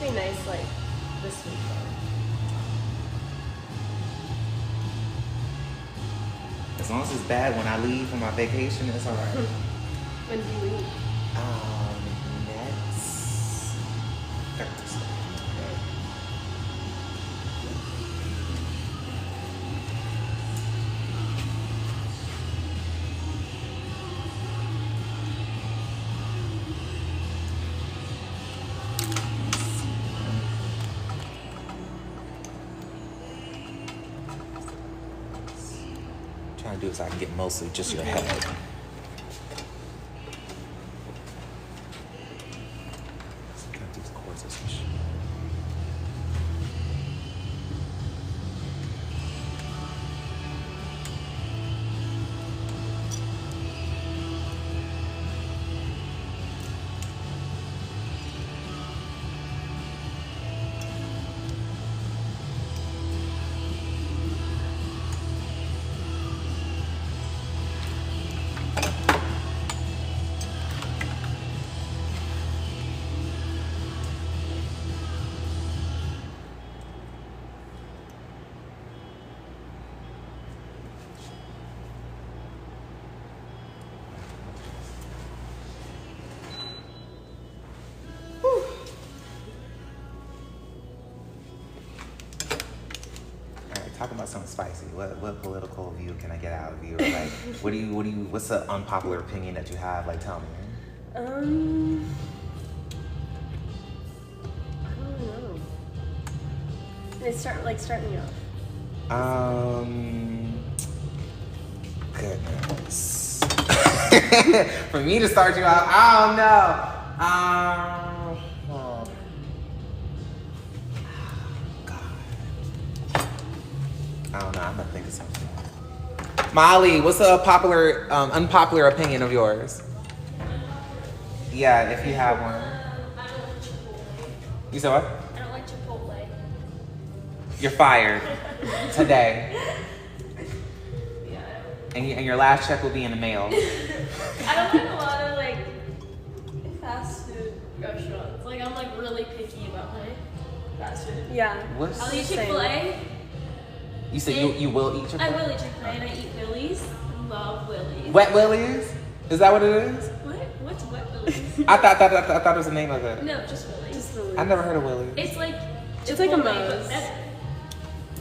be nice, like, this weekend. As long as it's bad when I leave for my vacation, it's all right. When do you leave? Next Thursday. Trying to do is I can get mostly just your head. Talking about something spicy. What political view can I get out of you? Like, what's the unpopular opinion that you have? Like, tell me. I don't know. Start me off. Goodness. For me to start you out, I don't know. I don't know. I'm gonna think of something. Molly, what's a popular, unpopular opinion of yours? Yeah, if you have one. I don't like Chipotle. You said what? I don't like Chipotle. You're fired today. Yeah. And your last check will be in the mail. I don't like a lot of like fast food restaurants. Like I'm like really picky about my fast food. Yeah. What's I'll eat Chick-fil-A. You said you will eat Chick-fil-A? I will eat Chick-fil-A and I eat Willie's. Love Willie's. Wet Willie's? Is that what it is? What? What's Wet Willie's? I thought it was the name of it. No, just Willie's. Just Willie's. I never heard of Willie's. It's like It's like a Chipotle, Moe's. but better.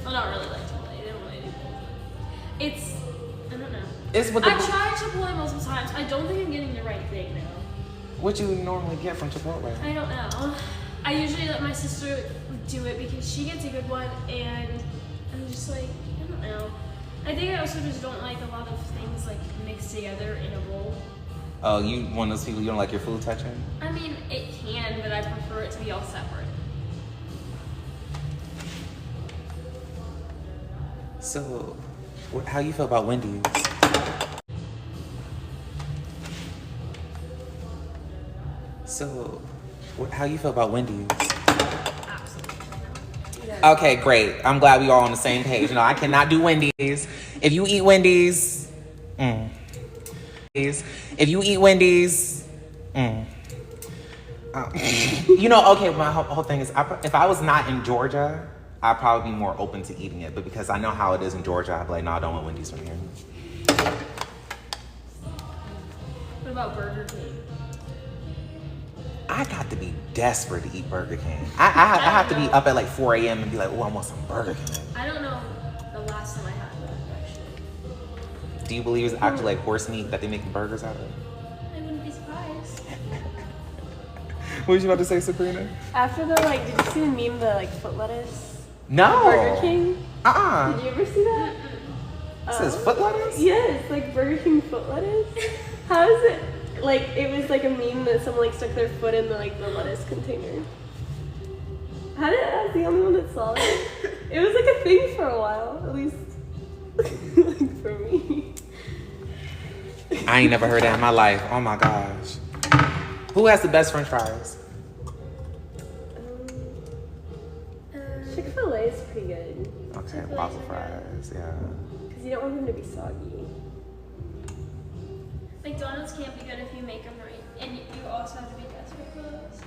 Well, not really like Chipotle. They don't really do both. It's I don't know. It's with the I tried Chipotle multiple times. I don't think I'm getting the right thing now. What you normally get from Chipotle? I don't know. I usually let my sister do it because she gets a good one, and I'm just like, I don't know. I think I also just don't like a lot of things like mixed together in a bowl. Oh, you one of those people you don't like your food touching? I mean, it can, but I prefer it to be all separate. So, how you feel about Wendy's? So, how you feel about Wendy's? Okay, great. I'm glad we all on the same page. No, I cannot do Wendy's. If you eat Wendy's, If you eat Wendy's, you know, okay, my whole thing is, if I was not in Georgia, I'd probably be more open to eating it. But because I know how it is in Georgia, I'd be like, no, I don't want Wendy's from here. What about Burger King? I got to be desperate to eat Burger King. I have to be up at like 4 a.m. and be like, oh, I want some Burger King. I don't know the last time I had that, actually. Do you believe it's actually like horse meat that they make burgers out of? I wouldn't be surprised. What was you about to say, Sabrina? After the, like, did you see the meme, the, like, foot lettuce? No. Burger King? Uh-uh. Did you ever see that? It says foot lettuce? Yes, like Burger King foot lettuce. How is it? Like, it was like a meme that someone like stuck their foot in the like the lettuce container. How did I was the only one that saw it? It was like a thing for a while, at least like for me. I ain't never heard that in my life. Oh my gosh. Who has the best French fries? Chick-fil-A is pretty good. Okay, Chick-fil-A's waffle are fries, yeah. Because you don't want them to be soggy. McDonald's can't be good if you make them right, and you also have to be desperate for those.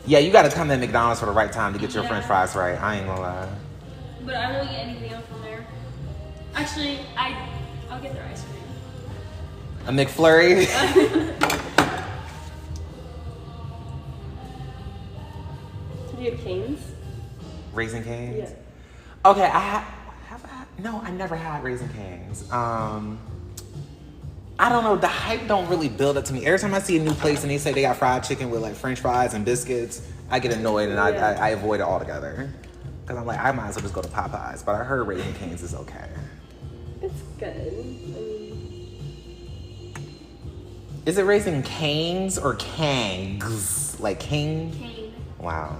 Yeah, you gotta come to McDonald's for the right time to get your Yeah. French fries right. I ain't gonna lie. But I won't eat anything else from there. Actually, I'll get their ice cream. A McFlurry. Do you have Cane's? Raisin Cane's? Yeah. Okay, no, I never had Raisin Cane's. I don't know, the hype don't really build up to me. Every time I see a new place and they say they got fried chicken with like French fries and biscuits, I get annoyed and I avoid it altogether. Cause I'm like, I might as well just go to Popeyes, but I heard Raisin Cane's is okay. It's good. I mean, Is it Raisin Cane's or Kangs? Like King? Cane. Wow.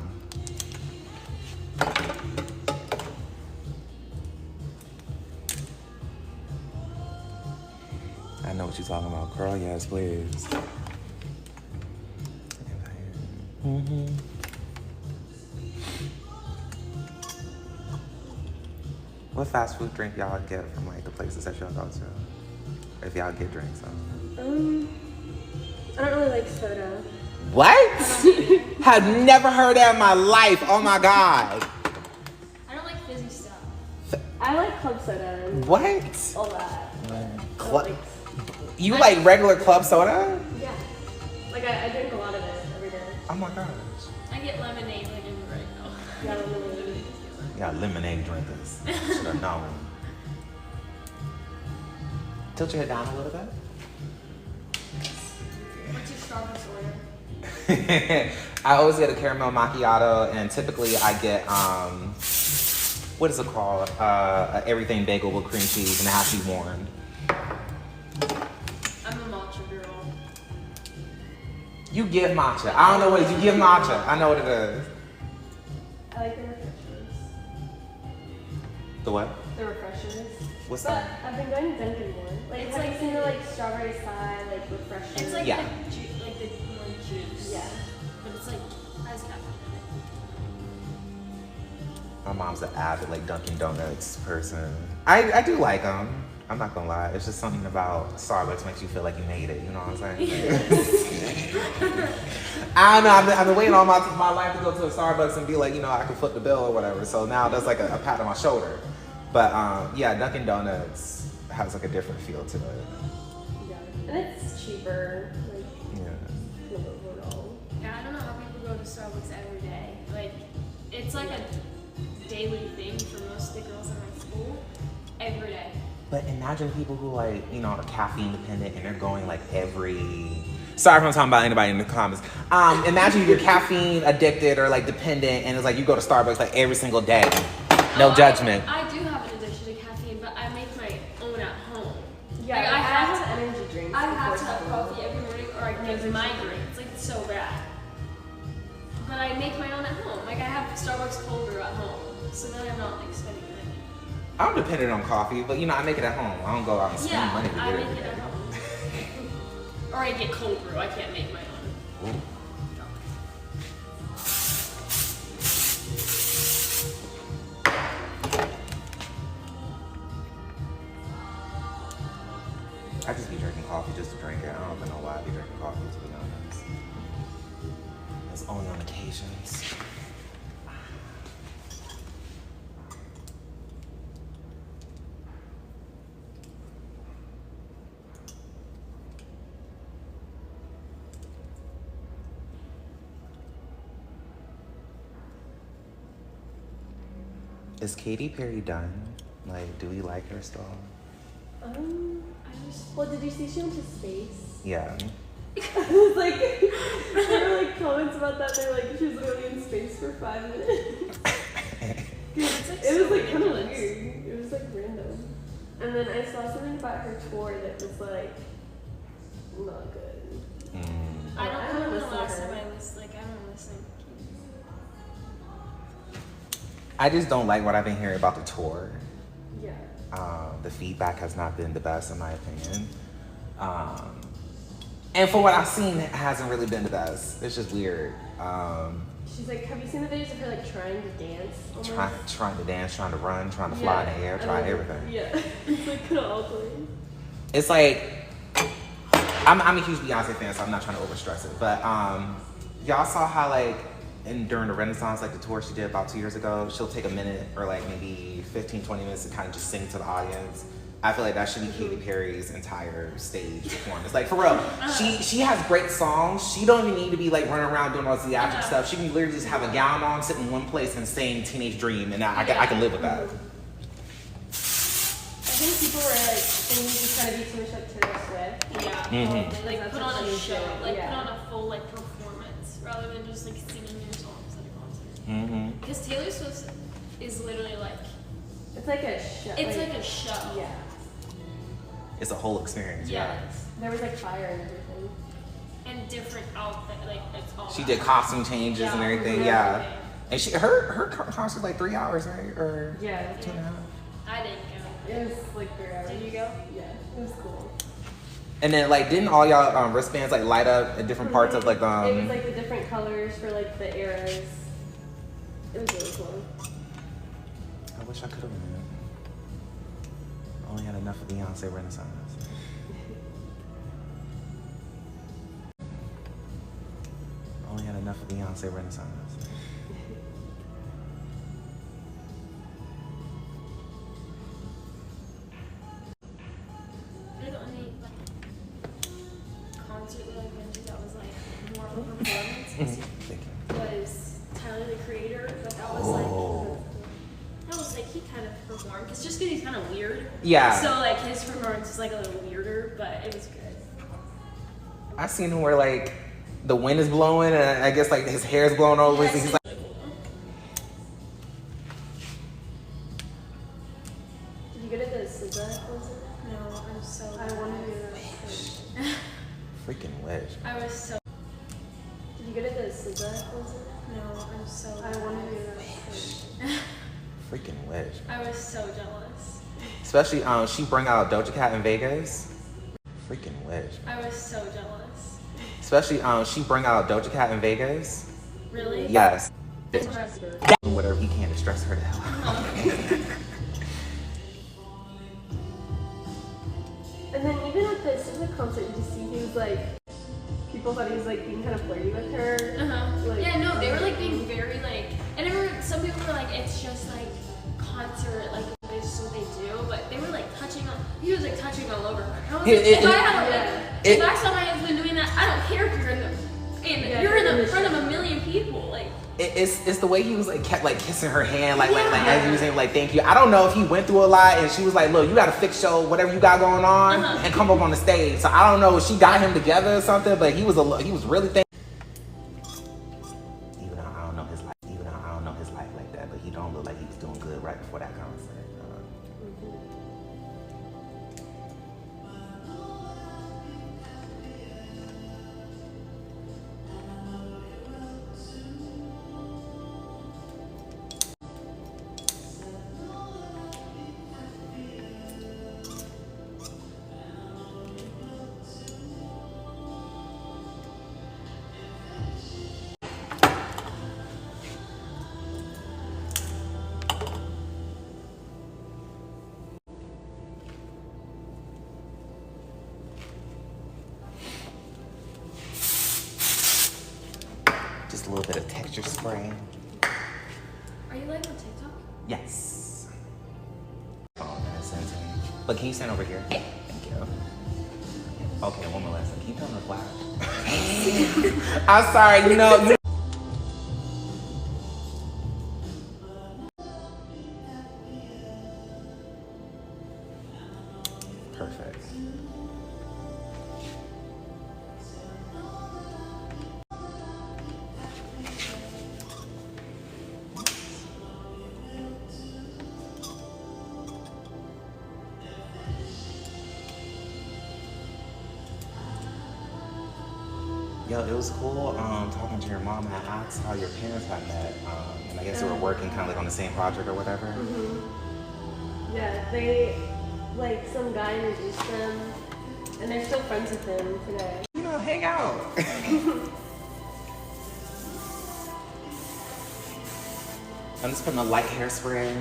I know what you're talking about. Girl, yes, please. Mm-hmm. What fast food drink y'all get from like the places that y'all go to? If y'all get drinks, I don't really like soda. What? Have never heard that in my life. Oh my God. I don't like fizzy stuff. I like club soda and What? all that. What? You like regular club soda? Yeah. Like I drink a lot of it every day. Oh my gosh. I get lemonade like in right now. Yeah, lemonade. Yeah, lemonade drinkers. Should have known. Tilt your head down a little bit. What's your Starbucks order? I always get a caramel macchiato, and typically I get what is it called? A everything bagel with cream cheese, and it has to be warmed. I'm a matcha girl. You give matcha. I don't know what it is. You give matcha. I know what it is. I like the refreshers. The what? The refreshers. What's But that? I've been going to Dunkin' more. Like, It's have like you seen the like strawberry side, like refreshers? It's like Yeah. the like the orange juice. Yeah. But it's like has caffeine in My mom's an avid like Dunkin' Donuts person. I do like them. I'm not gonna lie. It's just something about Starbucks makes you feel like you made it. You know what I'm saying? I don't know. I've been waiting all my life to go to a Starbucks and be like, you know, I can foot the bill or whatever. So now that's like a pat on my shoulder. But yeah, Dunkin' Donuts has like a different feel to it. Yeah. And it's cheaper. Like, Yeah. overall. it. Yeah, I don't know how people go to Starbucks every day. Like it's like a daily thing for most of the girls in my school. Every day. But imagine people who like, you know, are caffeine dependent and they're going like every. Sorry if I'm talking about anybody in the comments. Imagine you're caffeine addicted or like dependent and it's like you go to Starbucks like every single day. No judgment. I do have an addiction to caffeine, but I make my own at home. Yeah, Like, I have energy drinks. I have before to have school. coffee every morning or I get migraines. Like it's so bad. But I make my own at home. Like I have Starbucks cold brew at home. So then I'm not like spending money. I'm dependent on coffee, but you know, I make it at home. I don't go out and spend Yeah, money to I get make it at home. Or I get cold brew. I can't make my own. Ooh. I just be drinking coffee just to drink it. I don't even know why I be drinking coffee, to be honest. It's only on occasions. Is Katy Perry done? Like, do we like her still? Well, did you see she went to space? Yeah. I was like, there were like comments about that. They were like, she was literally in space for 5 minutes. It's like It was so like kind of ridiculous. weird. It was like random. And then I saw something about her tour that was like not good. Mm. I don't I know don't when the listen to last her. time I was like, I don't listen. I just don't like what I've been hearing about the tour. Yeah. The feedback has not been the best, in my opinion. And for what I've seen, it hasn't really been the best. It's just weird. She's like, have you seen the videos of her like trying to dance? Almost? Trying to dance, trying to run, trying to fly in the air, and try then- everything. Yeah. It's like kind of awkward. It's like, I'm a huge Beyonce fan, so I'm not trying to overstress it. But y'all saw how like and during the Renaissance, like the tour she did about 2 years ago, she'll take a minute or like maybe 15, 20 minutes to kind of just sing to the audience. I feel like that should be Katy Perry's entire stage performance. Like, for real, she has great songs. She don't even need to be like running around doing all this theatrical stuff. She can literally just have a gown on, sit in one place and sing Teenage Dream, and I can live with that. I think people were like thinking she's trying to be too much like Taylor Swift. Yeah. Like That's put what on a she show, did, like yeah. put on a full like performance rather than just like singing your songs at a concert. Because Taylor Swift is literally like It's like a show. it's like a show. Yeah. It's a whole experience. Yes. There was like fire and everything. And different outfit, like it's all. She did costume changes and everything. Yeah. And her concert like 3 hours, right? Or Yeah. 2.5. I didn't go. It was like 3 hours. Did you go? Yeah. It was cool. And then like, didn't all y'all wristbands like light up at different parts of like It was like the different colors for like the eras. It was really cool. I wish I could have went. I only had enough of Beyonce Renaissance. I only had enough of Beyonce Renaissance. You're the only like concert that I went to that was like more of a performance. Thank you. Was Tyler the Creator, but that was like he kind of performed. It's just because he's kind of weird. Yeah. So like his performance is like a little weirder, but it was good. I seen him where like the wind is blowing and I guess like his hair is blowing over. Yeah, He's like, Did you go to the SZA concert? No, I'm so. I wanted to go to that. freaking wedge. I was so. Did you go to the SZA concert? No, I'm so. I wanted to go to that. Freaking wedge. I was so jealous. Especially she bring out Doja Cat in Vegas. Freaking wedge. I was so jealous. Especially she bring out Doja Cat in Vegas. Really? Yes. Interesting. Whatever he can to stress her the hell out. And then even at the SZA concert, you just see he was like, people thought he was like being kind of flirty with her. Like, Yeah, no, they were like being very like, and I remember some people were like, it's just like concert, like it's just what they do, but they were like touching on, he was like touching all over her. I was like, if I saw my husband doing that, I don't care if you're in you're in the front of a million people, like. It's the way he was like kept like kissing her hand like as he was saying like thank you. I don't know if he went through a lot and she was like, look, you gotta fix your whatever you got going on and come up on the stage. So I don't know if she got him together or something, but he was really thankful. Even though I don't know his life like that, but he don't look like he was doing good right before that concert. Just a little bit of texture spray. Are you live on TikTok? Yes. Oh, that's insane. But can you stand over here? Yeah. Thank you. Okay, one more lesson. Can you tell me the flash? I'm sorry, you know. Perfect. Yo, it was cool talking to your mom. I asked how your parents had met, and I guess they were working kind of like on the same project or whatever. Yeah, they, like, some guy introduced them, and they're still friends with him today. You know, hang out. I'm just putting a light hairspray.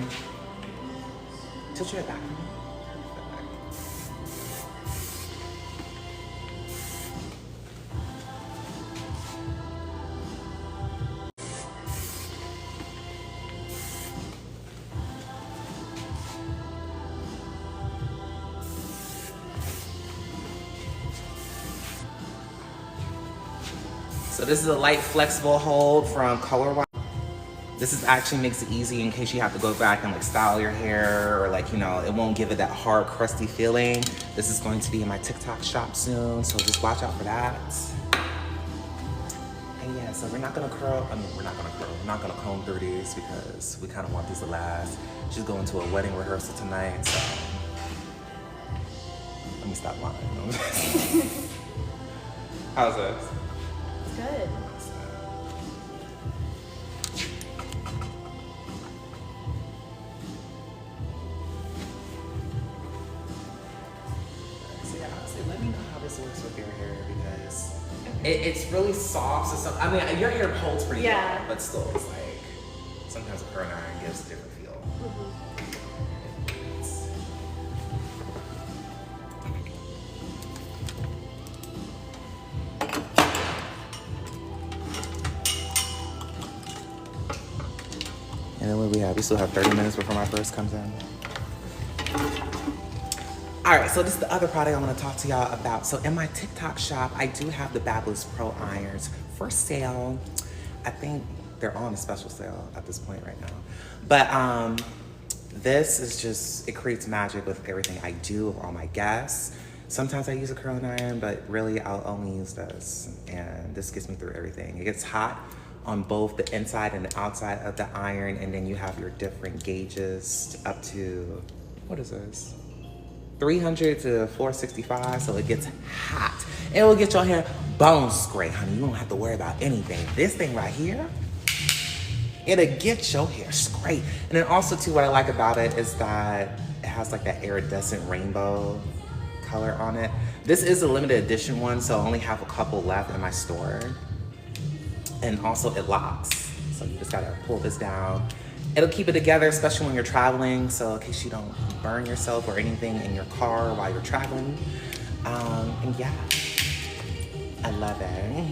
Tilt your head back. So this is a light flexible hold from Color Wow. This is actually makes it easy in case you have to go back and like style your hair, or like, you know, it won't give it that hard crusty feeling. This is going to be in my TikTok shop soon, so just watch out for that. And yeah, so we're not gonna curl, we're not gonna comb through these because we kind of want these to last. She's going to a wedding rehearsal tonight, so let me stop lying. How's this? It's good. So yeah, honestly, let me know how this works with your hair because it's really soft. So some, I mean, your hair holds pretty Yeah. well, but still, it's like sometimes a curling iron gives a different feel. And then what we have? We still have 30 minutes before my first comes in. All right, so this is the other product I want to talk to y'all about. So in my TikTok shop, I do have the Babyliss Pro irons for sale. I think they're on a special sale at this point right now. But this is just, it creates magic with everything I do with all my guests. Sometimes I use a curling iron, but really I'll only use this. And this gets me through everything. It gets hot on both the inside and the outside of the iron, and then you have your different gauges up to, what is this? 300 to 465, so it gets hot. It will get your hair bone straight, honey. You don't have to worry about anything. This thing right here, it'll get your hair straight. And then also too, what I like about it is that it has like that iridescent rainbow color on it. This is a limited edition one, so I only have a couple left in my store. And also it locks. So you just gotta pull this down. It'll keep it together, especially when you're traveling, so in case you don't burn yourself or anything in your car while you're traveling. And yeah, I love it.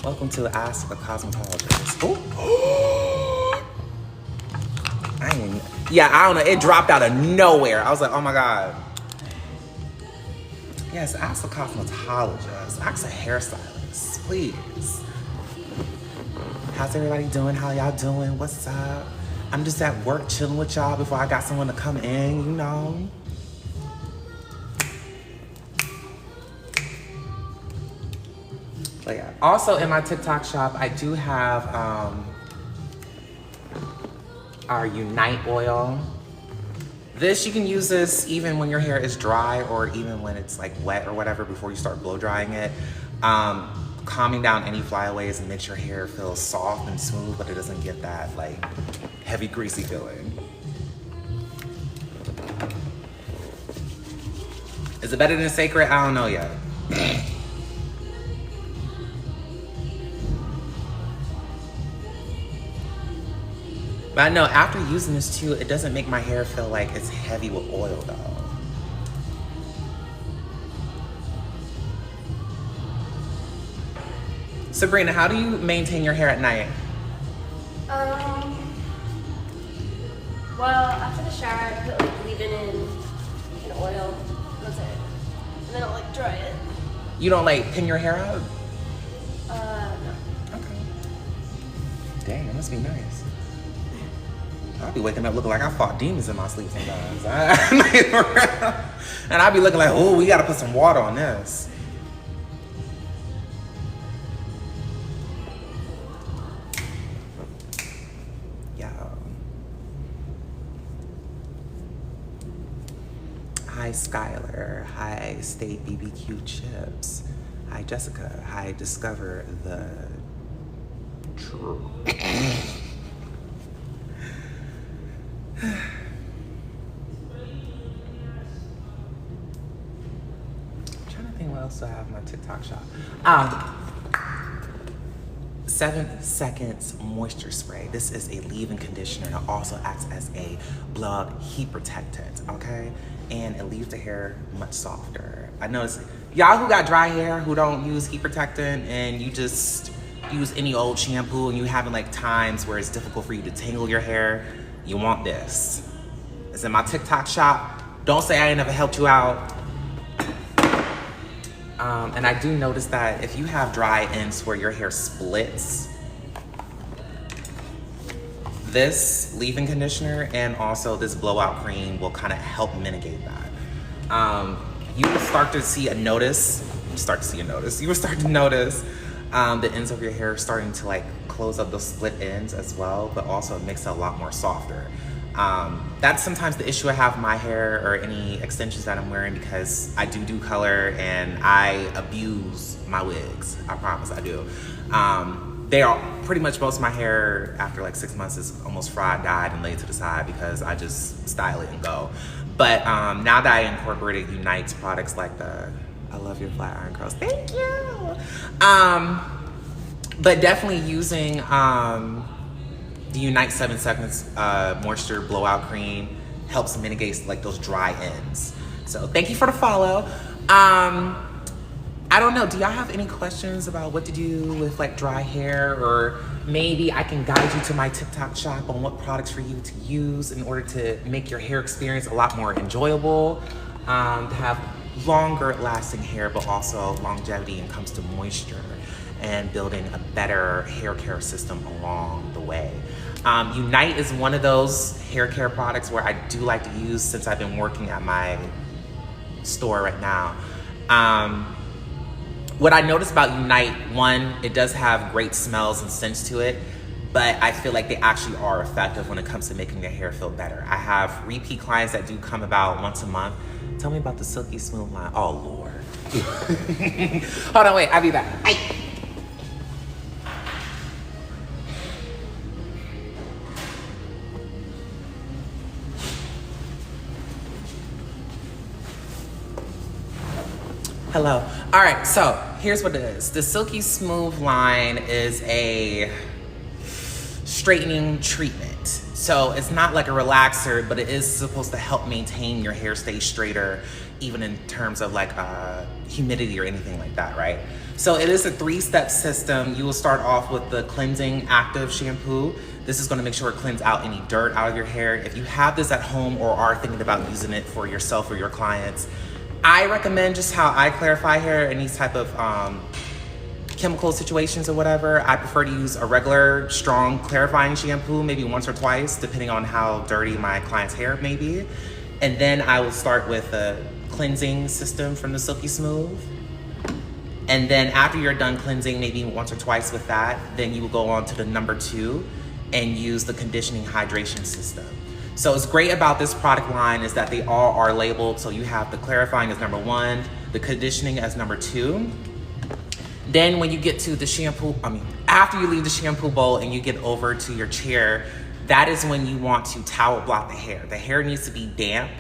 Welcome to Ask a Cosmetologist. Oh, I don't know. It dropped out of nowhere. I was like, oh my God. Yes, ask a cosmetologist. Ask a hairstylist, please. How's everybody doing? How y'all doing? What's up? I'm just at work chilling with y'all before I got someone to come in, you know. But yeah. Also in my TikTok shop, I do have our Unite oil. This, you can use this even when your hair is dry or even when it's like wet or whatever before you start blow drying it. Calming down any flyaways and makes your hair feel soft and smooth, but it doesn't get that like heavy greasy feeling. Is it better than Sacred? I don't know yet. But I know after using this too, it doesn't make my hair feel like it's heavy with oil though. Sabrina, how do you maintain your hair at night? Well, after the shower, I put like leave-in in oil. That's it. And then I'll like dry it. You don't like pin your hair out? No. Okay. Dang, that must be nice. I'll be waking up looking like I fought demons in my sleep sometimes. And I'll be looking like, oh, we gotta put some water on this. Yeah. Hi, Skylar. Hi, State BBQ Chips. Hi, Jessica. Hi, Discover the True. else do I have in my TikTok shop? 7 Seconds Moisture Spray. This is a leave-in conditioner and it also acts as a blowout heat protectant, okay? And it leaves the hair much softer. I noticed y'all who got dry hair, who don't use heat protectant, and you just use any old shampoo and you having like times where it's difficult for you to tangle your hair, you want this. It's in my TikTok shop. Don't say I ain't never helped you out. And I do notice that if you have dry ends where your hair splits, this leave-in conditioner and also this blowout cream will kind of help mitigate that. You will start to see a notice. You will start to notice the ends of your hair starting to like close up those split ends as well, but also it makes it a lot more softer. That's sometimes the issue I have with my hair or any extensions that I'm wearing, because I do color and I abuse my wigs. I promise I do. They are pretty much most of my hair after like 6 months is almost fried, dyed, and laid to the side because I just style it and go. But now that I incorporated Unite's products like I love your flat iron curls, thank you. But definitely using the Unite 7 Seconds Moisture Blowout Cream helps mitigate like those dry ends. So thank you for the follow. I don't know, do y'all have any questions about what to do with like dry hair, or maybe I can guide you to my TikTok shop on what products for you to use in order to make your hair experience a lot more enjoyable, to have longer lasting hair, but also longevity when it comes to moisture and building a better hair care system along the way. Unite is one of those hair care products where I do like to use since I've been working at my store right now. What I noticed about Unite, one, it does have great smells and scents to it, but I feel like they actually are effective when it comes to making their hair feel better. I have repeat clients that do come about once a month. Tell me about the Silky Smooth line. Oh, Lord. Hold on, wait, I'll be back. Hello. All right, so here's what it is. The Silky Smooth line is a straightening treatment. So it's not like a relaxer, but it is supposed to help maintain your hair stay straighter, even in terms of like humidity or anything like that, right? So it is a 3-step system. You will start off with the cleansing active shampoo. This is gonna make sure it cleans out any dirt out of your hair. If you have this at home or are thinking about using it for yourself or your clients, I recommend just how I clarify hair in these type of chemical situations or whatever. I prefer to use a regular, strong, clarifying shampoo, maybe once or twice, depending on how dirty my client's hair may be. And then I will start with a cleansing system from the Silky Smooth. And then after you're done cleansing, maybe once or twice with that, then you will go on to the number 2 and use the conditioning hydration system. So what's great about this product line is that they all are labeled. So you have the clarifying as number 1, the conditioning as number 2. Then when you get to the shampoo, after you leave the shampoo bowl and you get over to your chair, that is when you want to towel block the hair. The hair needs to be damp,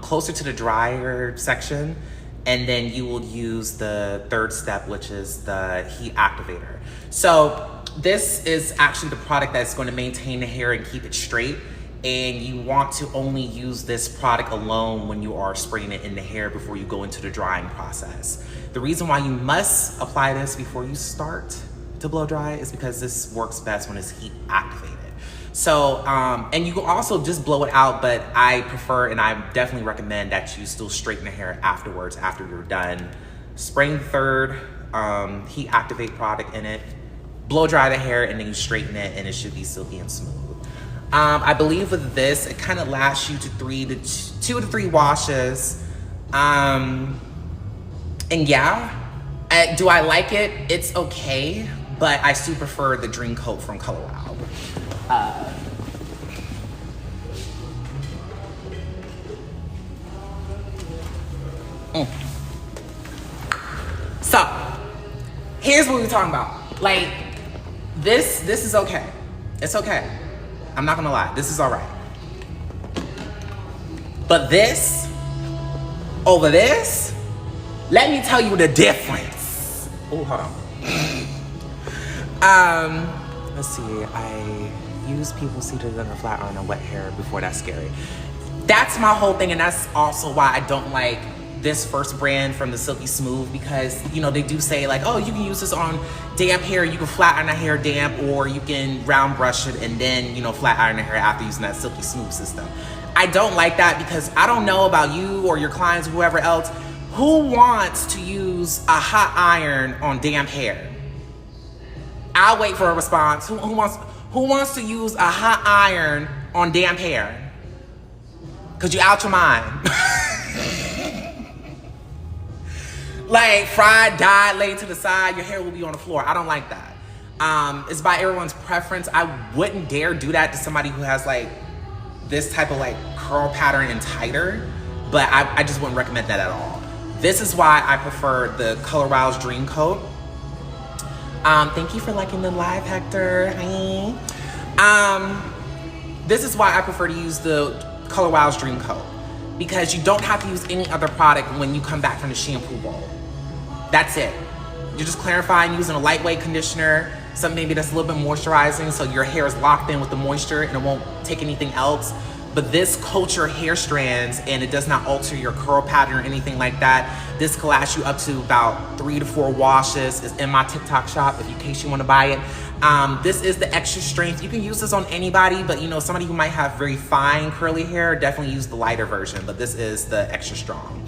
closer to the drier section. And then you will use the 3rd step, which is the heat activator. So this is actually the product that's going to maintain the hair and keep it straight. And you want to only use this product alone when you are spraying it in the hair before you go into the drying process. The reason why you must apply this before you start to blow dry is because this works best when it's heat activated. So, and you can also just blow it out, but I prefer and I definitely recommend that you still straighten the hair afterwards, after you're done spraying the 3rd heat activate product in it. Blow dry the hair and then you straighten it and it should be silky and smooth. I believe with this, it kind of lasts you to 2 to 3 washes. And yeah, do I like it? It's okay, but I still prefer the Dream Coat from Color Wow. So, here's what we're talking about. Like, this is okay. It's okay. I'm not gonna lie, this is all right. But this, over this, Let me tell you the difference. Oh, hold on. Let's see. I use people seated in a flat iron on wet hair before. That's scary. That's my whole thing, and that's also why I don't like this first brand from the Silky Smooth, because you know they do say like, oh, you can use this on damp hair, you can flat iron the hair damp, or you can round brush it and then flat iron the hair after using that Silky Smooth system. I don't like that because I don't know about you or your clients or whoever else, who wants to use a hot iron on damp hair? I'll wait for a response. Who wants to use a hot iron on damp hair? Cause you out your mind. Like fried, dyed, laid to the side, your hair will be on the floor. I don't like that. It's by everyone's preference. I wouldn't dare do that to somebody who has like this type of like curl pattern and tighter, but I just wouldn't recommend that at all. This is why I prefer the Color Wow's Dream Coat. Thank you for liking the live, Hector. Hi. This is why I prefer to use the Color Wow's Dream Coat, because you don't have to use any other product when you come back from the shampoo bowl. That's it. You're just clarifying using a lightweight conditioner, something maybe that's a little bit moisturizing so your hair is locked in with the moisture and it won't take anything else. But this coats your hair strands and it does not alter your curl pattern or anything like that. This can last you up to about 3 to 4 washes. It's in my TikTok shop in case you want to buy it. This is the extra strength. You can use this on anybody, but somebody who might have very fine curly hair, definitely use the lighter version, but this is the extra strong.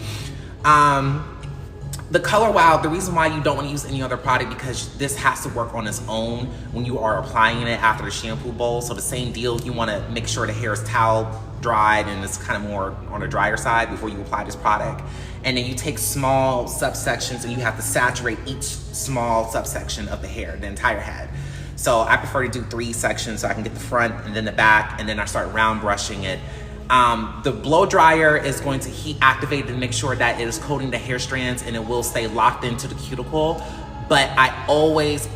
The Color Wow, the reason why you don't want to use any other product, because this has to work on its own when you are applying it after the shampoo bowl. So the same deal, you want to make sure the hair is towel dried and it's kind of more on the drier side before you apply this product. And then you take small subsections and you have to saturate each small subsection of the hair, the entire head. So I prefer to do 3 sections so I can get the front and then the back, and then I start round brushing it. The blow dryer is going to heat activate to make sure that it is coating the hair strands and it will stay locked into the cuticle. But I always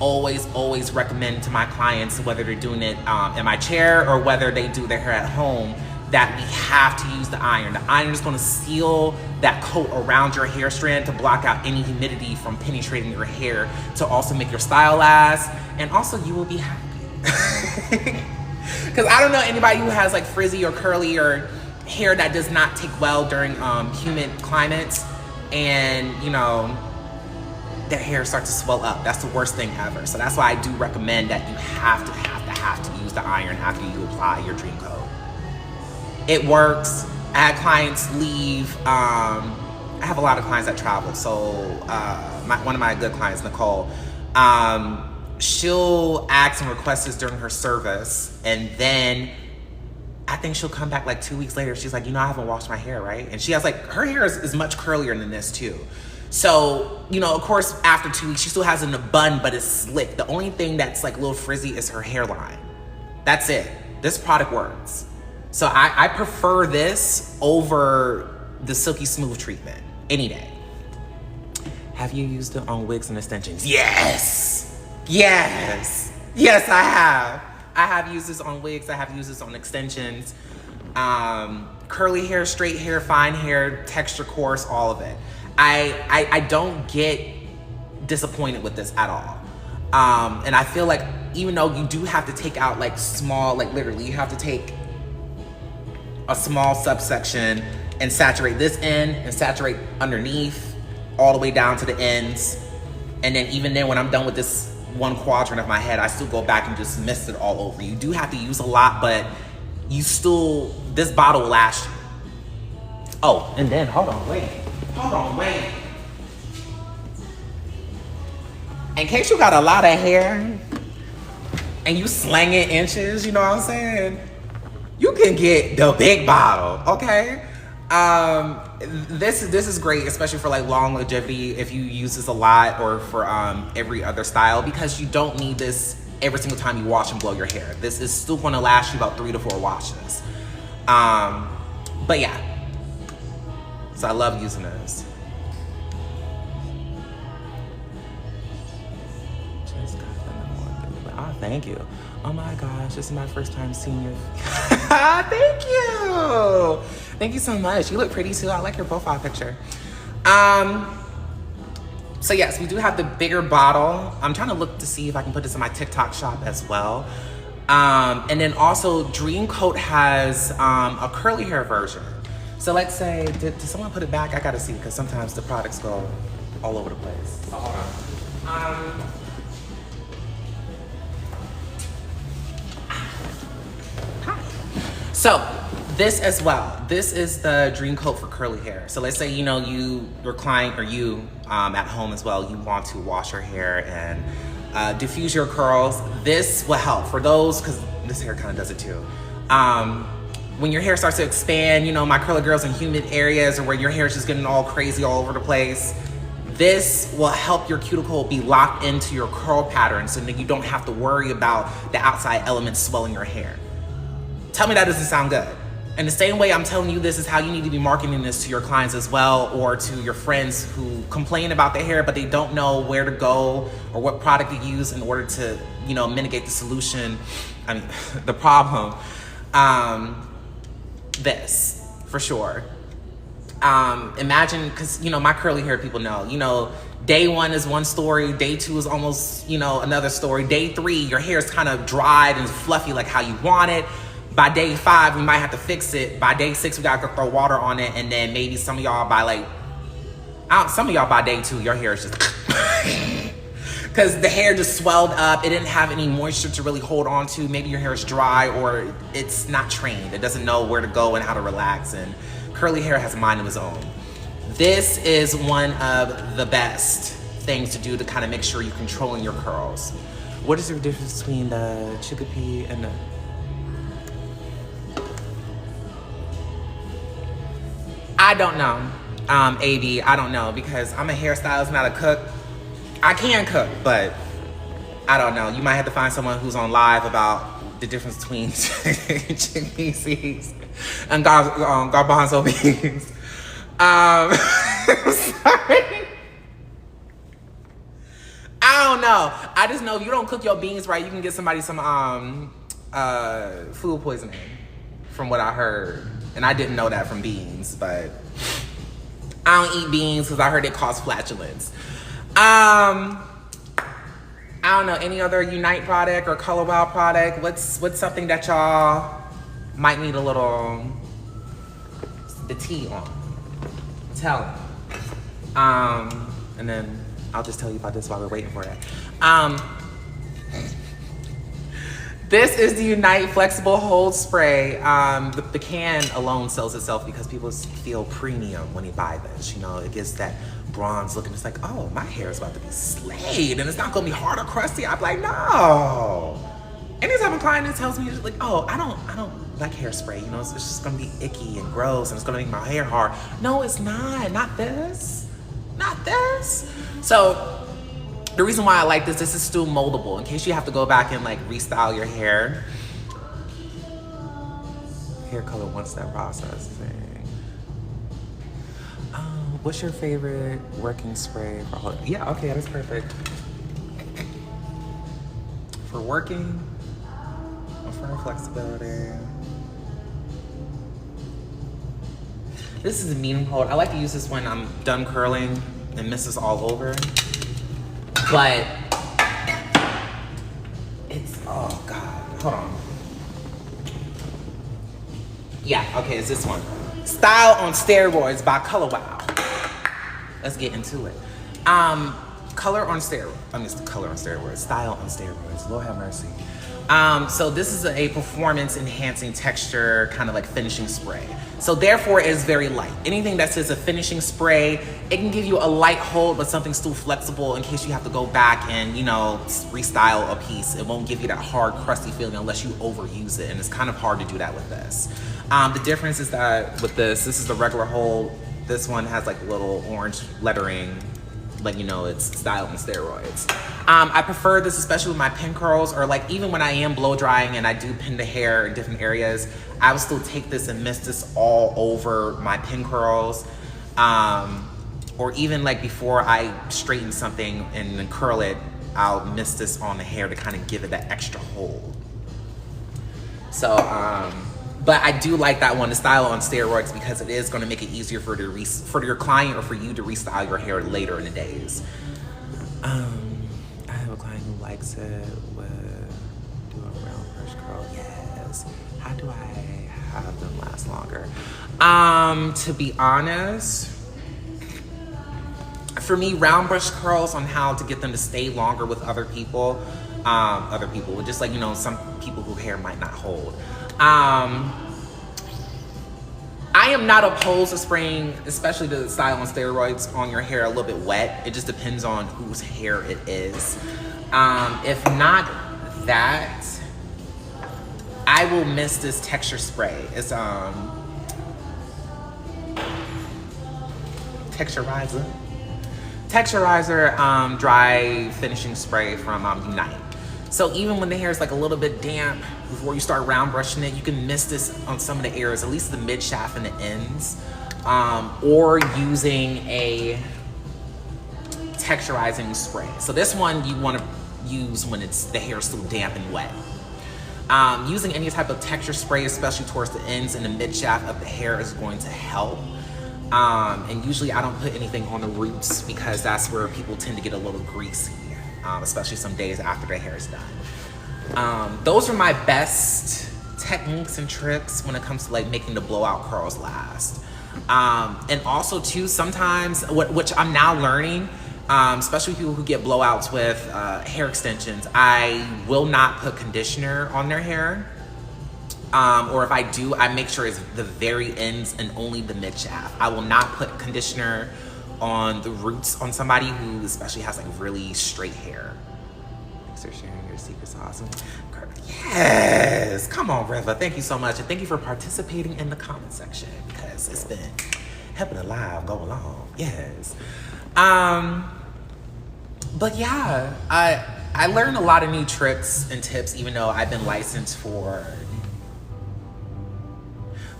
recommend to my clients, whether they're doing it in my chair or whether they do their hair at home, that we have to use the iron. The iron is going to seal that coat around your hair strand to block out any humidity from penetrating your hair, to also make your style last, and also you will be happy. Because I don't know anybody who has like frizzy or curly or hair that does not take well during humid climates, and their hair starts to swell up. That's the worst thing ever. So that's why I do recommend that you have to use the iron after you apply your Dream Coat. It works. I had clients leave. I have a lot of clients that travel. So one of my good clients, Nicole, she'll ask and request this during her service, and then I think she'll come back like 2 weeks later. She's like, I haven't washed my hair, right? And she has like, her hair is much curlier than this too. So, of course, after 2 weeks, she still has it in a bun, but it's slick. The only thing that's like a little frizzy is her hairline. That's it. This product works. So I prefer this over the Silky Smooth treatment any day. Have you used it on wigs and extensions? Yes, I have. I have used this on wigs. I have used this on extensions. Curly hair, straight hair, fine hair, texture, coarse, all of it. I don't get disappointed with this at all. And I feel like even though you do have to take out like small, like literally you have to take a small subsection and saturate this end and saturate underneath all the way down to the ends. And then even then when I'm done with this one quadrant of my head, I still go back and just mist it all over. You do have to use a lot, but this bottle will last you. Oh, and then hold on, wait. In case you got a lot of hair and you slang it inches, you know what I'm saying? You can get the big bottle, okay? This is great, especially for like long longevity if you use this a lot, or for every other style, because you don't need this every single time you wash and blow your hair. This is still going to last you about 3 to 4 washes. But yeah, so I love using this. Oh, thank you. Oh my gosh, this is my first time seeing you. Thank you. Thank you so much. You look pretty too. I like your profile picture. So yes, we do have the bigger bottle. I'm trying to look to see if I can put this in my TikTok shop as well. And then also Dreamcoat has a curly hair version. So let's say, did someone put it back? I gotta see, because sometimes the products go all over the place. So hold on. Hi. So this as well. This is the Dreamcoat for curly hair. So let's say, you know, your client or you at home as well, you want to wash your hair and diffuse your curls. This will help for those, because this hair kind of does it too. When your hair starts to expand, you know, my curly girls in humid areas or where your hair is just getting all crazy all over the place, this will help your cuticle be locked into your curl pattern so that you don't have to worry about the outside elements swelling your hair. Tell me that doesn't sound good. And the same way I'm telling you this is how you need to be marketing this to your clients as well, or to your friends who complain about their hair but they don't know where to go or what product to use in order to, you know, mitigate the problem. This, for sure. Imagine, because, you know, my curly hair people know, you know, day 1 is one story, day 2 is almost, you know, another story. Day 3, your hair is kind of dried and fluffy like how you want it. By day 5, we might have to fix it. By day 6, we gotta throw water on it. And then maybe some of y'all by day 2, your hair is just, because the hair just swelled up. It didn't have any moisture to really hold on to. Maybe your hair is dry or it's not trained. It doesn't know where to go and how to relax. And curly hair has a mind of its own. This is one of the best things to do to kind of make sure you're controlling your curls. What is the difference between the chickpea and the... I don't know, AB, I don't know, because I'm a hairstylist, not a cook. I can cook, but I don't know. You might have to find someone who's on live about the difference between chickpea seeds and garbanzo beans. I'm sorry. I don't know. I just know if you don't cook your beans right, you can get somebody some food poisoning, from what I heard. And I didn't know that from beans, but I don't eat beans because I heard it cause flatulence. I don't know, any other Unite product or Color Wow product? What's something that y'all might need a little, the tea on? Tell them. And then I'll just tell you about this while we're waiting for that. This is the Unite Flexible Hold Spray. The can alone sells itself because people feel premium when they buy this. You know, it gives that bronze look and it's like, oh, my hair is about to be slayed and it's not gonna be hard or crusty. I'm like, no. Anytime a client tells me, like, oh, I don't like hairspray, you know, it's just gonna be icky and gross and it's gonna make my hair hard. No, it's not this, not this. So, the reason why I like this is still moldable in case you have to go back and like restyle your hair. Hair color one-step processing. What's your favorite working spray for? Yeah, okay, that's perfect. For working, for flexibility. This is a medium coat. I like to use this when I'm done curling and mist is all over. But it's, oh God, hold on. Yeah, okay, it's this one. Style on Steroids by Color Wow. Let's get into it. Color on steroids, Style on Steroids, Lord have mercy. So this is a performance enhancing texture, kind of like finishing spray. So therefore it is very light. Anything that says a finishing spray, it can give you a light hold, but something still flexible in case you have to go back and, you know, restyle a piece. It won't give you that hard, crusty feeling unless you overuse it. And it's kind of hard to do that with this. The difference is that with this is the regular hold. This one has like little orange lettering, like, you know, it's Style on Steroids. I prefer this especially with my pin curls, or like even when I am blow drying and I do pin the hair in different areas, I will still take this and mist this all over my pin curls. Or even like before I straighten something and then curl it, I'll mist this on the hair to kind of give it that extra hold. So, But I do like that one, the style on steroids, because it is going to make it easier for your client or for you to restyle your hair later in the days. I have a client who likes it with do a round brush curl. Yes. How do I have them last longer? To be honest, for me, round brush curls on how to get them to stay longer with other people, just like, you know, some people whose hair might not hold. I am not opposed to spraying, especially the style on steroids, on your hair a little bit wet. It just depends on whose hair it is. If not that, I will miss this texture spray. It's Texturizer dry finishing spray from Unite. So even when the hair is like a little bit damp, before you start round brushing it, you can mist this on some of the areas, at least the mid shaft and the ends, or using a texturizing spray. So this one you want to use when the hair is still damp and wet. Using any type of texture spray, especially towards the ends and the mid shaft of the hair, is going to help. And usually I don't put anything on the roots because that's where people tend to get a little greasy, especially some days after their hair is done. Those are my best techniques and tricks when it comes to like making the blowout curls last. And also too, sometimes, which I'm now learning, especially people who get blowouts with hair extensions, I will not put conditioner on their hair. Or if I do, I make sure it's the very ends and only the mid shaft. I will not put conditioner on the roots on somebody who especially has like really straight hair. Thanks for sharing your secret sauce. Yes, come on, Riva. Thank you so much, and thank you for participating in the comment section because it's been helping the live go along. Yes. But yeah, I learned a lot of new tricks and tips, even though I've been licensed for.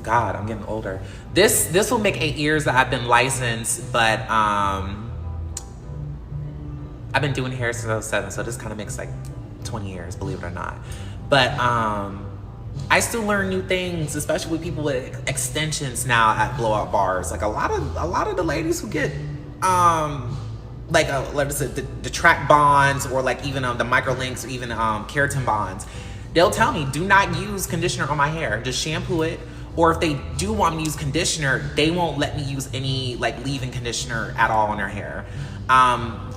God, I'm getting older. This will make 8 years that I've been licensed, but I've been doing hair since I was 7, so this kind of makes like 20 years, believe it or not. But I still learn new things, especially with people with extensions now at blowout bars. Like a lot of the ladies who get like the track bonds, or like even the micro links, or even keratin bonds, they'll tell me, do not use conditioner on my hair, just shampoo it. Or if they do want me to use conditioner, they won't let me use any like leave-in conditioner at all on their hair.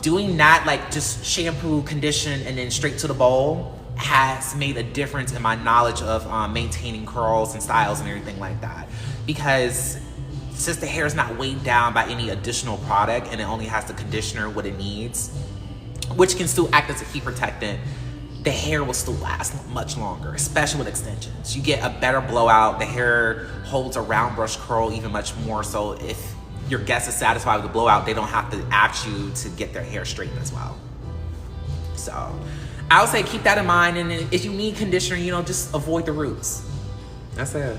Doing that, like just shampoo, condition, and then straight to the bowl, has made a difference in my knowledge of maintaining curls and styles and everything like that. Because since the hair is not weighed down by any additional product and it only has the conditioner what it needs, which can still act as a heat protectant, the hair will still last much longer, especially with extensions. You get a better blowout. The hair holds a round brush curl even much more. So if your guest is satisfied with the blowout, they don't have to ask you to get their hair straightened as well. So I would say keep that in mind. And if you need conditioner, you know, just avoid the roots. That's it.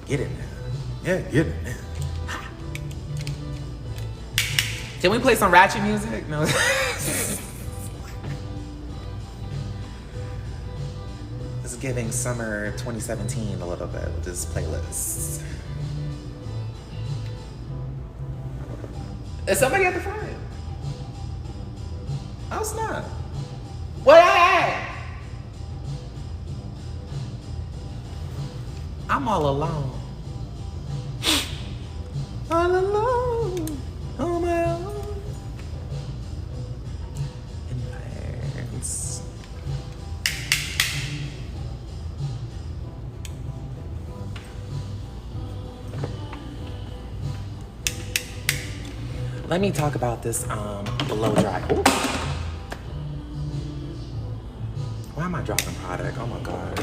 Get it now. Yeah, get it now. Can we play some ratchet music? No. This is giving summer 2017 a little bit with this playlist. Is somebody at the front? Oh, snap. What? I'm all alone. All alone. On my own. Let me talk about this blow dry. Ooh. Why am I dropping product? Oh my God.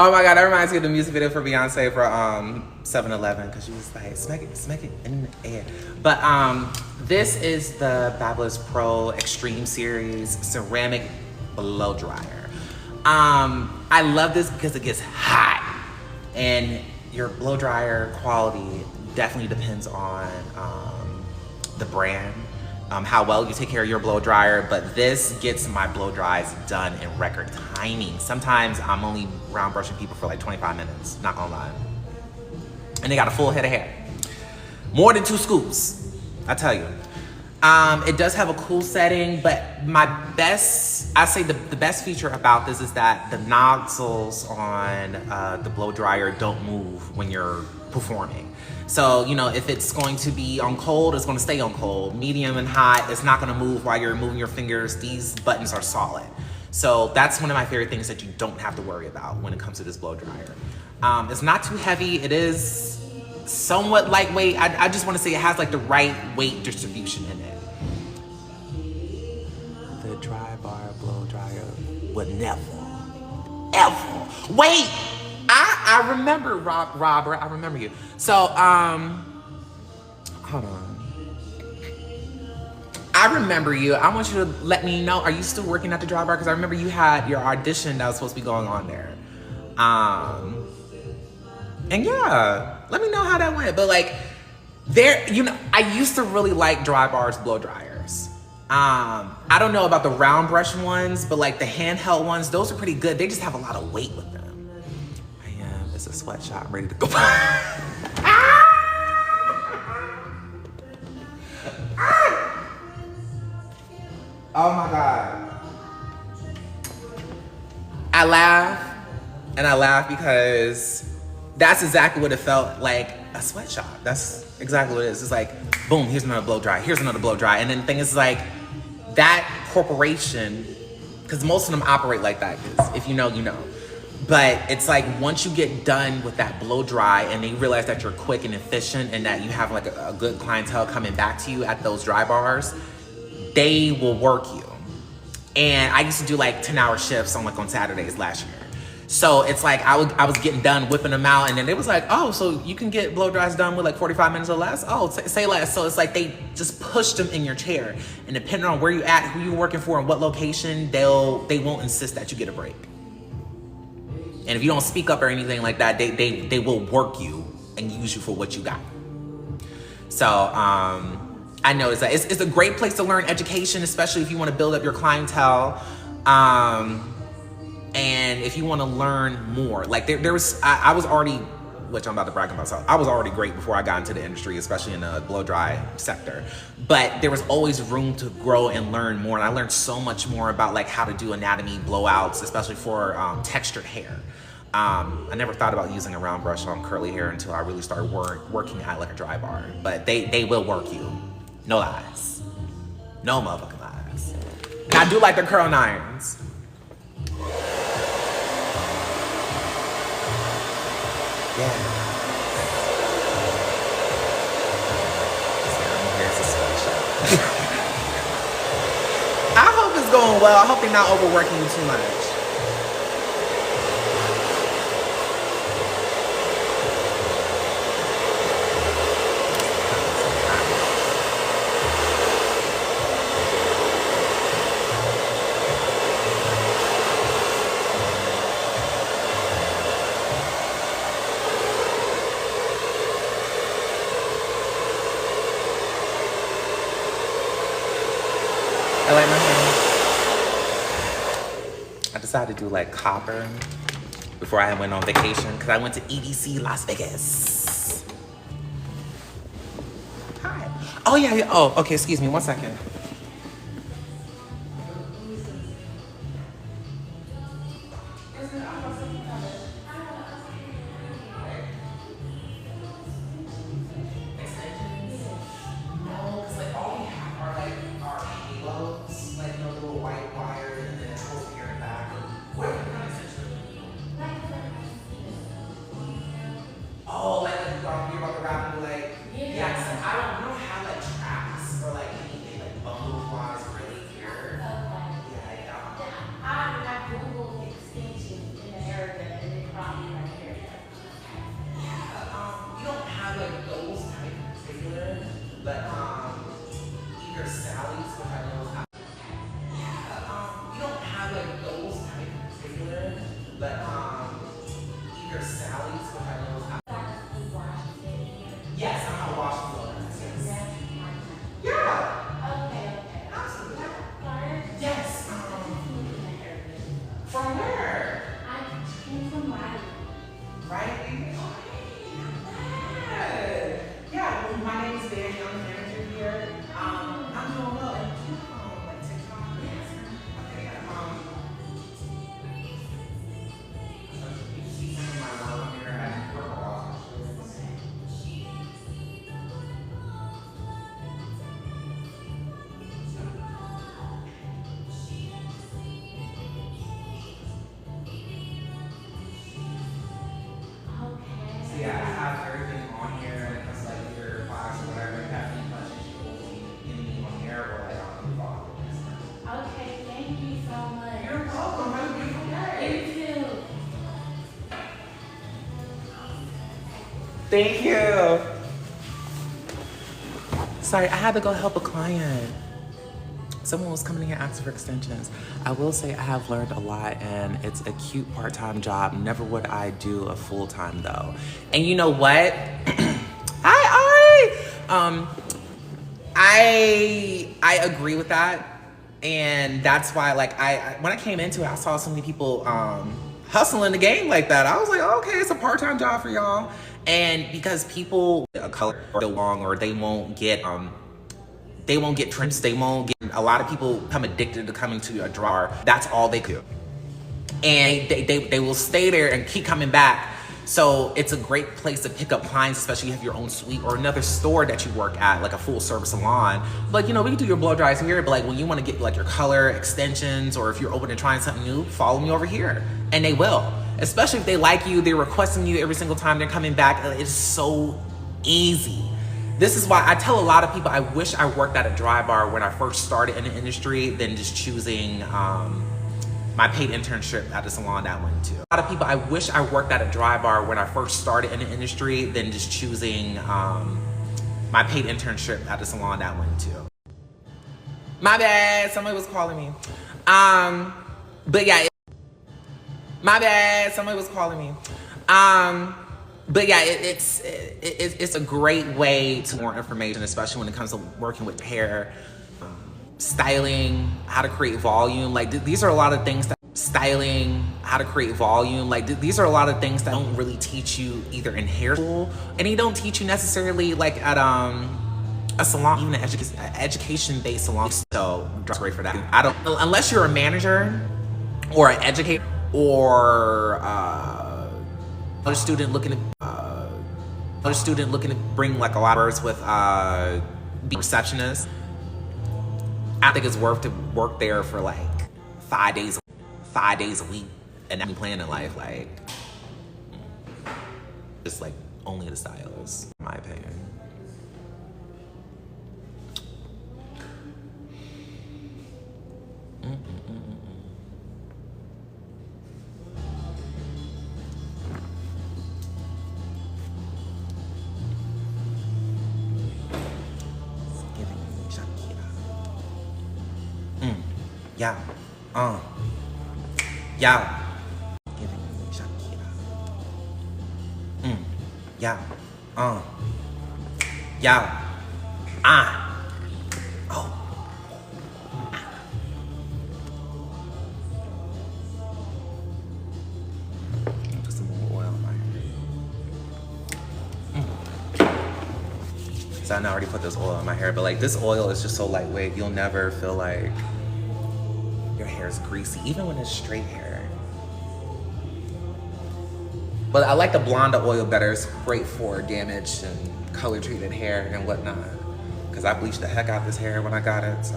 Oh my god, that reminds me of the music video for Beyonce for 7-Eleven, because she was like, smack it in the air. But this is the Fabulous Pro Extreme Series ceramic blow dryer. I love this because it gets hot, and your blow dryer quality definitely depends on the brand, how well you take care of your blow dryer, but this gets my blow dries done in record timing. Sometimes I'm only round brushing people for like 25 minutes, not gonna lie. And they got a full head of hair. More than 2 scoops, I tell you. It does have a cool setting, but I say the best feature about this is that the nozzles on the blow dryer don't move when you're performing. So, you know, if it's going to be on cold, it's going to stay on cold. Medium and hot, it's not going to move while you're moving your fingers. These buttons are solid. So that's one of my favorite things that you don't have to worry about when it comes to this blow dryer. It's not too heavy. It is somewhat lightweight. I just want to say it has like the right weight distribution in it. The dry bar blow dryer would never, ever. Wait! I remember, Robert. I remember you. So, hold on. I remember you. I want you to let me know. Are you still working at the dry bar? Because I remember you had your audition that was supposed to be going on there. And yeah, let me know how that went. But like, I used to really like dry bars blow dryers. I don't know about the round brush ones, but like the handheld ones, those are pretty good. They just have a lot of weight with them. It's a sweatshop. I'm ready to go. Oh my God. I laugh because that's exactly what it felt like, a sweatshop. That's exactly what it is. It's like, boom, here's another blow dry, here's another blow dry. And then the thing is like, that corporation, because most of them operate like that, if you know, you know. But it's like, once you get done with that blow dry and they realize that you're quick and efficient and that you have like a good clientele coming back to you at those dry bars, they will work you. And I used to do like 10-hour shifts on Saturdays last year. So it's like, I was getting done whipping them out, and then it was like, oh, so you can get blow dries done with like 45 minutes or less? Oh, say less. So it's like they just push them in your chair, and depending on where you're at, who you're working for, and what location, they won't insist that you get a break. And if you don't speak up or anything like that, they will work you and use you for what you got. So I noticed that it's a great place to learn education, especially if you want to build up your clientele. And if you want to learn more, like I was already, which I'm about to brag about myself, I was already great before I got into the industry, especially in the blow dry sector. But there was always room to grow and learn more. And I learned so much more about like how to do anatomy blowouts, especially for textured hair. I never thought about using a round brush on curly hair until I really started working at like a dry bar. But they will work you. No lies. No motherfucking lies. And I do like the curling irons. Yeah. Here's a sweatshop. I hope it's going well. I hope they're not overworking you too much. I like my hair. I decided to do like copper before I went on vacation because I went to EDC Las Vegas. Hi. Oh yeah. Oh, okay. Excuse me. 1 second. Oh, like you're about to rap and be like, yeah, so I don't know how like tracks or like anything like bumble wise really here. Okay. Yeah, I don't. I have Google extensions in the area and it Thank you. Sorry, I had to go help a client. Someone was coming in here asking for extensions. I will say I have learned a lot, and it's a cute part-time job. Never would I do a full-time though. And you know what? I agree with that. And that's why, like, I when I came into it, I saw so many people hustling the game like that. I was like, okay, it's a part-time job for y'all. And because people color or long, or they won't get trims, they won't get, a lot of people become addicted to coming to a drawer. That's all they do. And they will stay there and keep coming back. So it's a great place to pick up clients, especially if you have your own suite or another store that you work at, like a full service salon. But you know, we can do your blow dries here, but like when you want to get like your color extensions, or if you're open to trying something new, follow me over here. And they will. Especially if they like you, they're requesting you every single time they're coming back. It's so easy. This is why I tell a lot of people I wish I worked at a dry bar when I first started in the industry than just choosing my paid internship at the salon that I went to. A lot of people I wish I worked at a dry bar when I first started in the industry than just choosing my paid internship at the salon that I went to. My bad, somebody was calling me. But yeah, my bad, somebody was calling me. But yeah, it's a great way to more information, especially when it comes to working with hair, styling, how to create volume. Like these are a lot of things that these are a lot of things that don't really teach you either in hair school, and they don't teach you necessarily like at a salon, even an education-based salon. So great for that. I don't, unless you're a manager or an educator or another student looking to bring like a lot of words with be receptionist. I think it's worth to work there for like 5 days a week, and then be planning life like just like only the stylist, in my opinion. Yeah, yeah. Giving me Shakira. Yeah, yeah. Oh. Put some more oil on my hair. So I already put this oil in my hair, but like this oil is just so lightweight, you'll never feel like your hair is greasy, even when it's straight hair. But I like the blonde oil better. It's great for damaged and color treated hair and whatnot. Cause I bleached the heck out of this hair when I got it, so.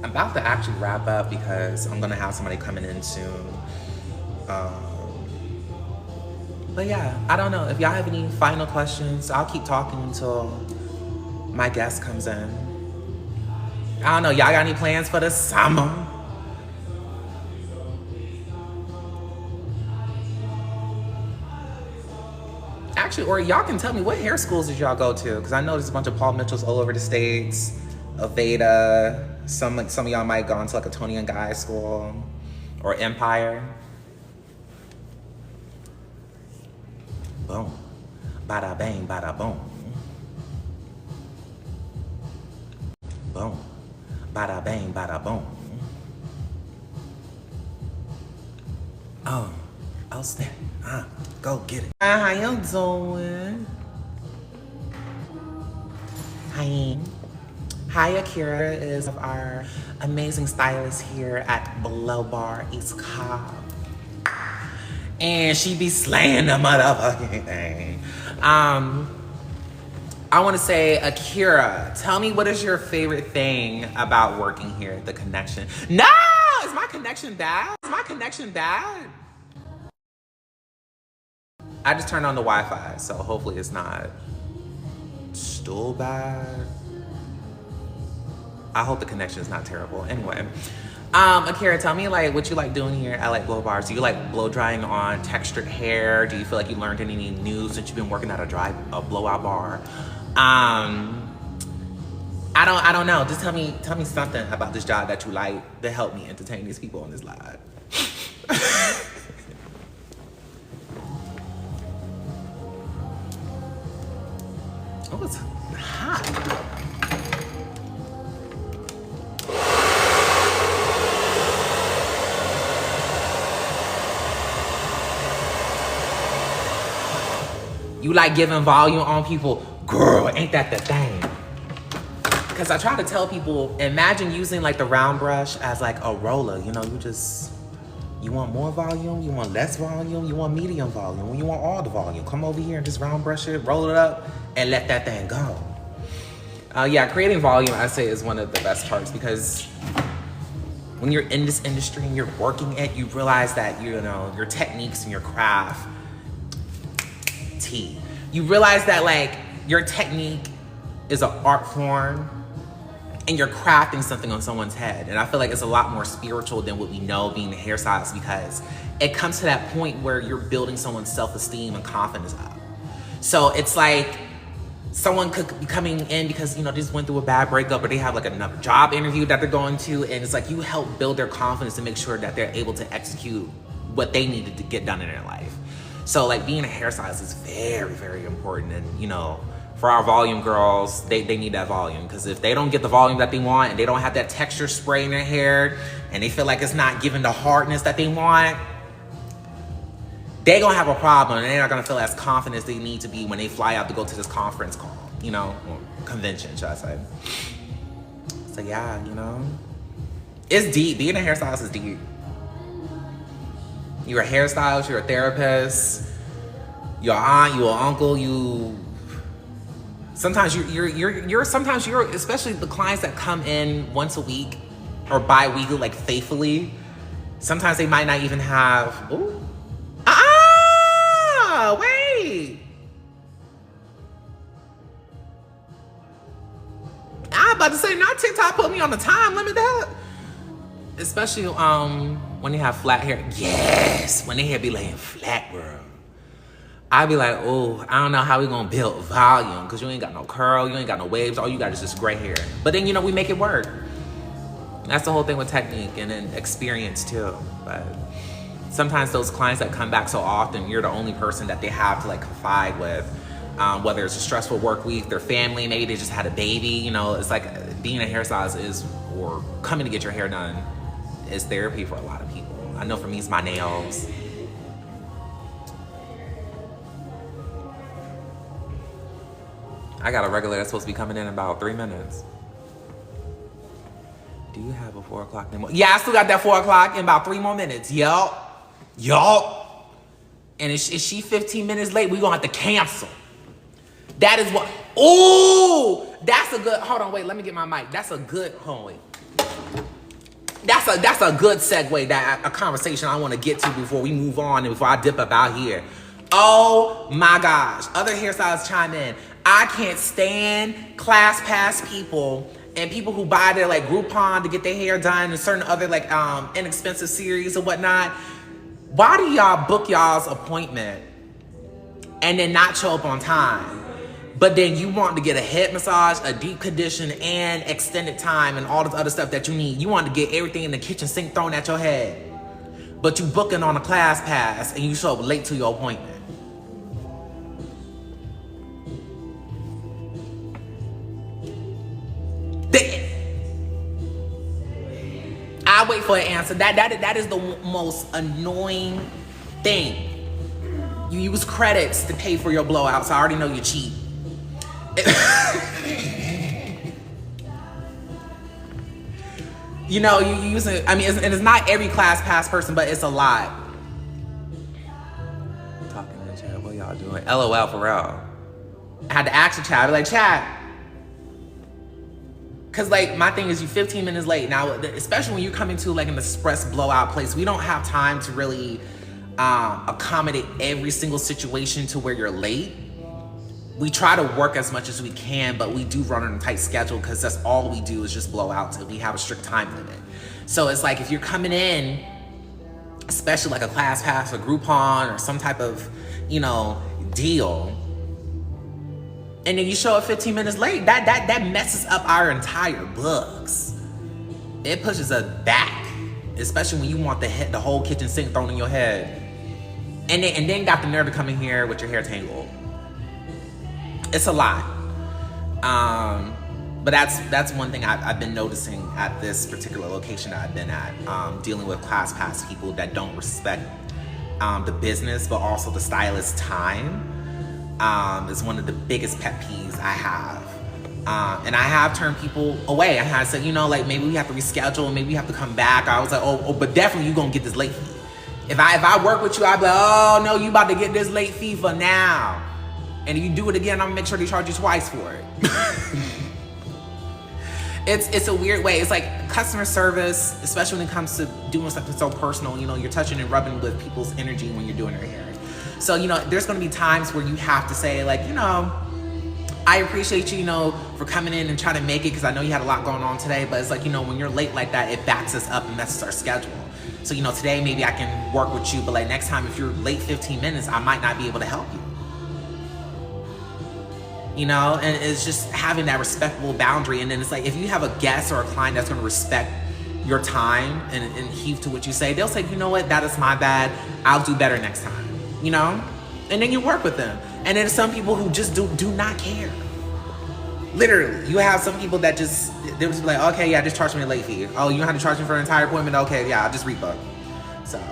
I'm about to actually wrap up because I'm gonna have somebody coming in soon. But yeah, I don't know. If y'all have any final questions, I'll keep talking until my guest comes in. I don't know, y'all got any plans for the summer? Actually, or y'all can tell me, what hair schools did y'all go to? Because I know there's a bunch of Paul Mitchells all over the States, Aveda, some of y'all might go into like a Tony and Guy school, or Empire. Boom. Bada bang, bada boom. Boom. Bada bang, bada boom. Oh, outstanding. Go get it. How you doing? Hi, Akira is our amazing stylist here at Blow Bar East Cobb. And she be slaying the motherfucking thing. I want to say, Akira, tell me, what is your favorite thing about working here? The connection. No! Is my connection bad? Is my connection bad? I just turned on the Wi-Fi, so hopefully it's not still bad. I hope the connection is not terrible. Anyway, Akira, tell me like what you like doing here at like blow bars. Do you like blow drying on textured hair? Do you feel like you learned anything new since you've been working at a blowout bar? I don't know. Just tell me something about this job that you like to help me entertain these people on this live. Oh, it's hot. You like giving volume on people? Girl, ain't that the thing? Because I try to tell people, imagine using like the round brush as like a roller. You know, you want more volume, you want less volume, you want medium volume, you want all the volume. Come over here and just round brush it, roll it up, and let that thing go. Yeah, creating volume, I say, is one of the best parts because when you're in this industry and you're working it, you realize that, you know, your techniques and your craft, you realize that like your technique is an art form and you're crafting something on someone's head. And I feel like it's a lot more spiritual than what we know being a hairstylist, because it comes to that point where you're building someone's self-esteem and confidence up. So it's like someone could be coming in because, you know, they just went through a bad breakup or they have like another job interview that they're going to, and it's like you help build their confidence and make sure that they're able to execute what they needed to get done in their life. So like being a hairstylist is very, very important. And, you know, for our volume girls, they need that volume, because if they don't get the volume that they want and they don't have that texture spray in their hair and they feel like it's not giving the hardness that they want, they gonna have a problem and they're not gonna feel as confident as they need to be when they fly out to go to this conference call, you know, or convention, should I say. So yeah, you know, it's deep. Being a hairstylist is deep. You're a hairstylist, you're a therapist, you're an aunt, you're an uncle, sometimes you're, especially the clients that come in once a week or bi-weekly, like faithfully, sometimes they might not even have, wait. I'm about to say, not TikTok put me on the time limit that. Especially when they have flat hair. Yes, when their hair be laying flat, bro. I be like, oh, I don't know how we gonna build volume, because you ain't got no curl, you ain't got no waves, all you got is just gray hair. But then, you know, we make it work. That's the whole thing with technique and then experience too. But sometimes those clients that come back so often, you're the only person that they have to like confide with. Whether it's a stressful work week, their family, maybe they just had a baby, you know, it's like being a hairstylist is, or coming to get your hair done, is therapy for a lot of people. I know for me, it's my nails. I got a regular that's supposed to be coming in about 3 minutes. Do you have a 4 o'clock anymore? Yeah, I still got that 4 o'clock in about 3 more minutes. Yup. And if she 15 minutes late, we gonna have to cancel. That is what, ooh, that's a good, hold on, wait, let me get my mic. That's a good, hold on, wait. That's a good segue, that a conversation I want to get to before we move on and before I dip up out here. Oh my gosh, other hairstylists chime in. I can't stand class pass people and people who buy their like Groupon to get their hair done and certain other like inexpensive series or whatnot. Why do y'all book y'all's appointment and then not show up on time? But then you want to get a head massage, a deep condition, and extended time and all this other stuff that you need. You want to get everything in the kitchen sink thrown at your head. But you booking on a class pass and you show up late to your appointment. I wait for an answer. That is the most annoying thing. You use credits to pay for your blowouts. I already know you're cheap. You know, you use it. I mean, and it's not every class pass person, but it's a lot. Talking in the chat, what y'all doing? LOL for real. I had to ask the chat. I be like, chat. Cause like my thing is, you 15 minutes late now, especially when you're coming to like an express blowout place. We don't have time to really accommodate every single situation to where you're late. we try to work as much as we can, but we do run on a tight schedule because that's all we do is just blowouts, and we have a strict time limit. So it's like if you're coming in, especially like a class pass or Groupon or some type of, you know, deal, and then you show up 15 minutes late, that messes up our entire books. It pushes us back, especially when you want the whole kitchen sink thrown in your head, and then got the nerve to come in here with your hair tangled. It's a lot. But that's one thing I've been noticing at this particular location that I've been at, dealing with class pass people that don't respect the business, but also the stylist's time, is one of the biggest pet peeves I have. And I have turned people away. I had said, you know, like maybe we have to reschedule, maybe we have to come back. I was like, oh, but definitely you gonna get this late fee. If I work with you, I'd be like, oh no, you about to get this late fee for now. And if you do it again, I'm gonna make sure they charge you twice for it. It's a weird way. It's like customer service, especially when it comes to doing something so personal. You know, you're touching and rubbing with people's energy when you're doing their hair. So, you know, there's gonna be times where you have to say, like, you know, I appreciate you, you know, for coming in and trying to make it, because I know you had a lot going on today, but it's like, you know, when you're late like that, it backs us up and messes our schedule. So, you know, today maybe I can work with you, but like next time if you're late 15 minutes, I might not be able to help you. You know, and it's just having that respectable boundary. And then it's like, if you have a guest or a client that's gonna respect your time and heave to what you say, they'll say, you know what, that is my bad, I'll do better next time, you know? And then you work with them. And then some people who just do not care. Literally, you have some people that just, they'll just be like, okay, yeah, just charge me a late fee. Oh, you don't have to charge me for an entire appointment? Okay, yeah, I'll just rebook. So,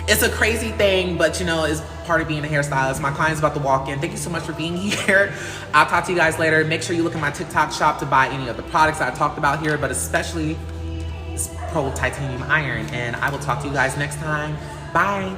it's a crazy thing, but you know, it's part of being a hairstylist. My client's about to walk in. Thank you so much for being here. I'll talk to you guys later. Make sure you look at my TikTok shop to buy any of the products I talked about here, but especially this Pro Titanium Iron. And I will talk to you guys next time. Bye.